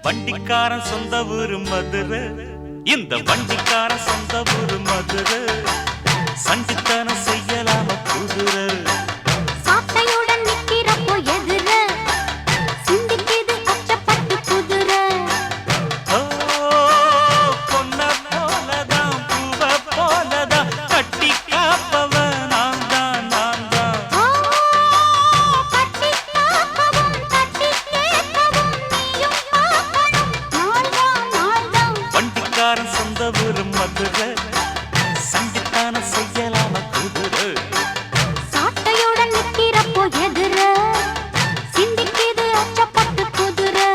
வண்டிக்காரன் சொந்த ஊரு மதுரை, இந்த வண்டிக்காரன் சொந்த ஊரு மதுரை. சண்டித்தனம் செய்யலாம குதிரை, சாட்டையுடன் நிக்கிறப்போ எதிர சிந்திக்குது அச்சப்பட்டு குதிரை. பொன்ன போலதான் பூவ போலதான் கட்டி காப்பவன் நான் தான், நான் தான். கட்டி காக்கவும் கட்டி கேட்கவும் நீயும் காக்கணும், நாள்தான் நாள்தான். வண்டிக்காரன் சொந்த ஊரு மதுரை, சண்டித்தனம் செய்யலாம குதிரை. சாட்டையுடன் நிக்கிறப்போ எதிர சிந்திக்குது அச்சப்பட்டு குதிரை.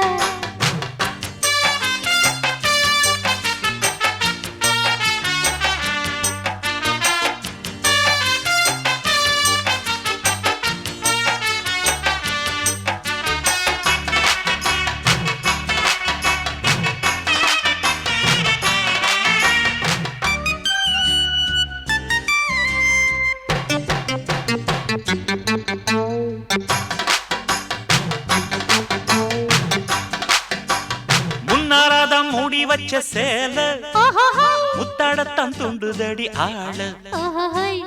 முன்னாராதான் மூடி வச்ச சேல ஓஹோஹோ முத்தாடத்தான் துண்டுதடி ஆள. ஓஹோஹோய்.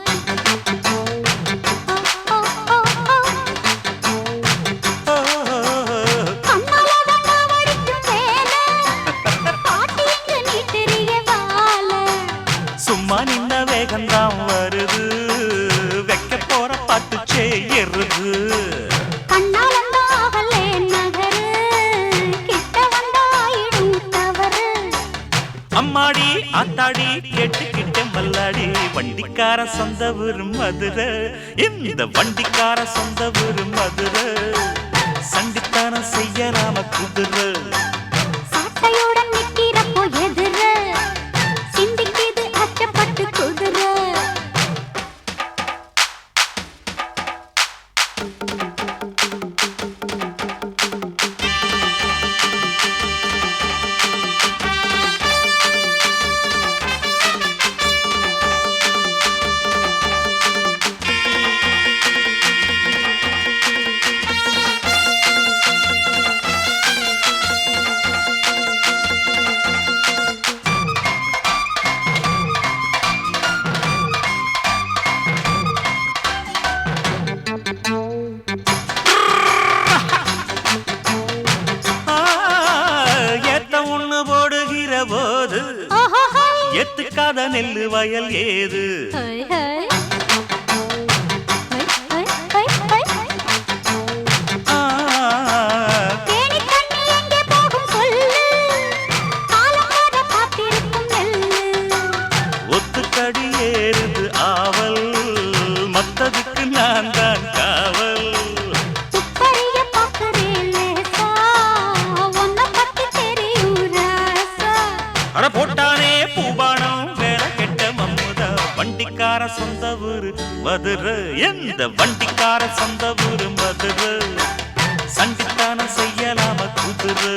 கண்ணாலதான் காவடிக்கும் வேலை, பாட்டி இங்கு நீ தெரிய வாழ. சும்மா நின்ன வேகந்தான் வருது, வைக்க போற பாட்டு செய்யறது. கண்ணாலந்தான் ஆகலே நகரு, கிட்ட வந்தாயிடும் தவறு. அம்மாடி ஆத்தாடி கேட்டுக்கிட்ட மல்லாடி, வண்டிக்கார சொந்த ஊரு மதுரை, இந்த வண்டிக்கார சொந்த ஊரு மதுரை. சண்டித்தனம் செய்யலாம குதிரை, சாட்டையுடன் நிக்கிறப்போ எதிர சிந்திக்குது அச்சப்பட்டு குதிரை. ஏத்த ஒண்ணு போடுகிற போது ஓஹோஹோய். எத்துக்காத நெல்லு வயல் ஏது. ஹோய் ஹோய். ஹோய் ஹோய் ஹோய் ஹோய் ஹோய். ஆ, தேனி தண்ணி எங்கே போகும் சொல்லு, காலம் வர காத்திருக்கும் நெல்லு. ஒத்துக்கடி ஏறுது ஆவல், மத்ததுக்கு நான் தான் காவல். துப்பறிய பார்க்கிறேன் லேசா, உன்னை பத்தி தெரியும் ராசா. அட போட்டானே பூபானம் வேற கெட்ட மம்முதா, வண்டிக்கார சொந்த ஊரு மதுரை, எந்த வண்டிக்கார சொந்த ஊரு மதுரை. சண்டித்தனம் செய்யலாம குதிரை.